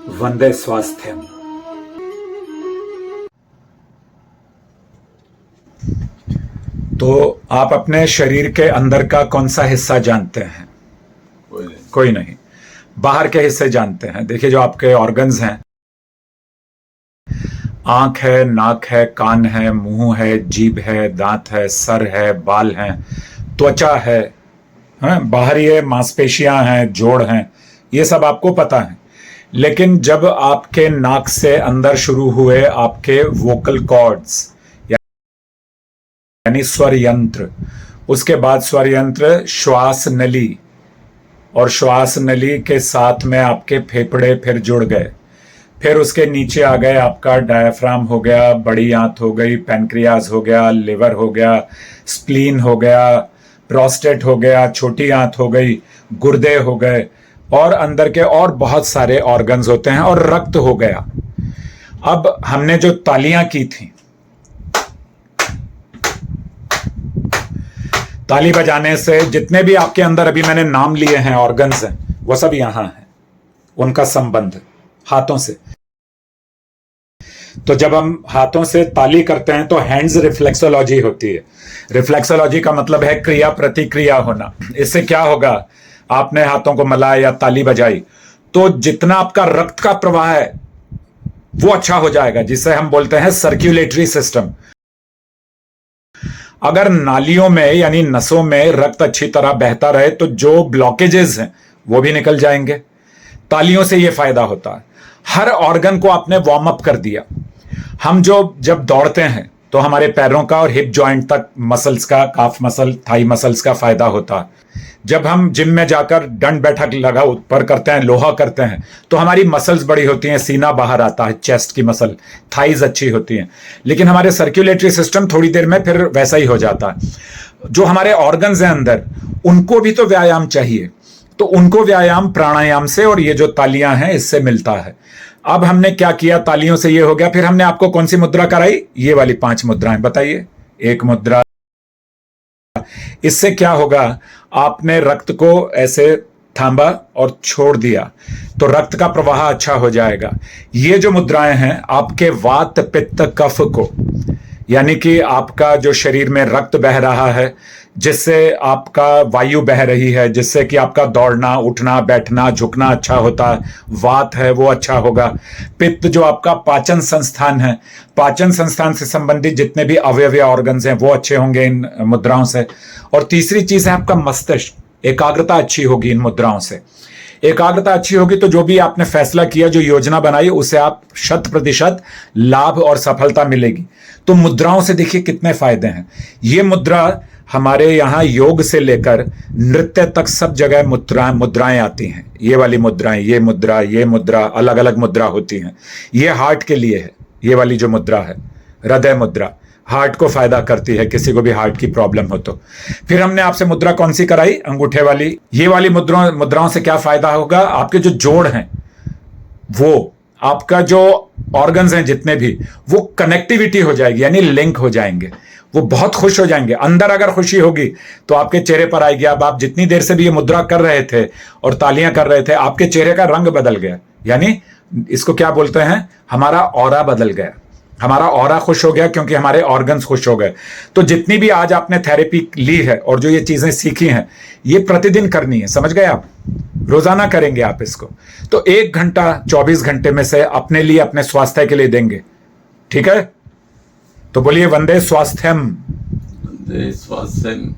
वंदे स्वास्थ्यम। तो आप अपने शरीर के अंदर का कौन सा हिस्सा जानते हैं? कोई नहीं। बाहर के हिस्से जानते हैं। देखिए, जो आपके ऑर्गन्स हैं, आंख है, नाक है, कान है, मुंह है, जीभ है, दांत है, सर है, बाल हैं, त्वचा है, बाहरी है, मांसपेशियां हैं, जोड़ हैं, ये सब आपको पता है। लेकिन जब आपके नाक से अंदर शुरू हुए आपके वोकल कॉर्ड्स यानी स्वर यंत्र, उसके बाद स्वर यंत्र श्वास नली, और श्वास नली के साथ में आपके फेफड़े फिर जुड़ गए। फिर उसके नीचे आ गए आपका डायफ्राम हो गया, बड़ी आंत हो गई, पैनक्रियाज हो गया, लिवर हो गया, स्प्लीन हो गया, प्रोस्टेट हो गया, छोटी आंत हो गई, गुर्दे हो गए, और अंदर के और बहुत सारे ऑर्गन्स होते हैं, और रक्त हो गया। अब हमने जो तालियां की थी, ताली बजाने से जितने भी आपके अंदर अभी मैंने नाम लिए हैं ऑर्गन्स हैं, वो सब यहां हैं, उनका संबंध हाथों से। तो जब हम हाथों से ताली करते हैं तो हैंड्स रिफ्लेक्सोलॉजी होती है। रिफ्लेक्सोलॉजी का मतलब है क्रिया प्रतिक्रिया होना। इससे क्या होगा, आपने हाथों को मलाया या ताली बजाई तो जितना आपका रक्त का प्रवाह है वो अच्छा हो जाएगा, जिसे हम बोलते हैं सर्क्यूलेटरी सिस्टम। अगर नालियों में यानी नसों में रक्त अच्छी तरह बहता रहे तो जो ब्लॉकेजेस हैं वो भी निकल जाएंगे। तालियों से ये फायदा होता है। हर ऑर्गन को आपने वार्म अप कर दिया। हम जब दौड़ते हैं तो हमारे पैरों का और हिप जॉइंट तक मसल्स का, काफ मसल, थाई मसल्स का फायदा होता है। जब हम जिम में जाकर दंड बैठक लगा ऊपर करते हैं, लोहा करते हैं, तो हमारी मसल्स बड़ी होती हैं, सीना बाहर आता है, चेस्ट की मसल, थाइज अच्छी होती हैं। लेकिन हमारे सर्कुलेटरी सिस्टम थोड़ी देर में फिर वैसा ही हो जाता है। जो हमारे ऑर्गन्स हैं अंदर, उनको भी तो व्यायाम चाहिए, तो उनको व्यायाम प्राणायाम से और ये जो तालियां हैं इससे मिलता है। अब हमने क्या किया, तालियों से ये हो गया, फिर हमने आपको कौन सी मुद्रा कराई? ये वाली 5 मुद्राएं बताइए। एक मुद्रा, इससे क्या होगा, आपने रक्त को ऐसे थामा और छोड़ दिया तो रक्त का प्रवाह अच्छा हो जाएगा। ये जो मुद्राएं हैं आपके वात पित्त कफ को, यानी कि आपका जो शरीर में रक्त बह रहा है, जिससे आपका वायु बह रही है, जिससे कि आपका दौड़ना, उठना, बैठना, झुकना अच्छा होता है, वात है वो अच्छा होगा। पित्त जो आपका पाचन संस्थान है, पाचन संस्थान से संबंधित जितने भी अवयव ऑर्गन्स हैं वो अच्छे होंगे इन मुद्राओं से। और तीसरी चीज है आपका मस्तिष्क, एकाग्रता अच्छी होगी इन मुद्राओं से। एकाग्रता अच्छी होगी तो जो भी आपने फैसला किया, जो योजना बनाई, उसे आप 100% लाभ और सफलता मिलेगी। तो मुद्राओं से देखिए कितने फायदे हैं। ये मुद्रा हमारे यहाँ योग से लेकर नृत्य तक सब जगह मुद्राएं आती हैं। ये वाली मुद्राएं, ये मुद्रा, अलग अलग मुद्रा होती हैं। ये हार्ट के लिए है, ये वाली जो मुद्रा है, हृदय मुद्रा, हार्ट को फायदा करती है, किसी को भी हार्ट की प्रॉब्लम हो तो। फिर हमने आपसे मुद्रा कौन सी कराई? अंगूठे वाली। ये वाली मुद्राओं से क्या फायदा होगा, आपके जो जोड़ हैं, वो आपका जो ऑर्गन्स हैं जितने भी, वो कनेक्टिविटी हो जाएगी, यानी लिंक हो जाएंगे, वो बहुत खुश हो जाएंगे। अंदर अगर खुशी होगी तो आपके चेहरे पर आएगी। अब आप जितनी देर से भी ये मुद्रा कर रहे थे और तालियां कर रहे थे, आपके चेहरे का रंग बदल गया, यानी इसको क्या बोलते हैं, हमारा ऑरा बदल गया, हमारा ऑरा खुश हो गया, क्योंकि हमारे ऑर्गन्स खुश हो गए। तो जितनी भी आज आपने थेरेपी ली है और जो ये चीजें सीखी हैं, ये प्रतिदिन करनी है, समझ गए आप? रोजाना करेंगे आप इसको, तो 1 घंटा 24 घंटे में से अपने लिए, अपने स्वास्थ्य के लिए देंगे, ठीक है? तो बोलिए वंदे स्वास्थ्यम। वंदे स्वास्थ्यम।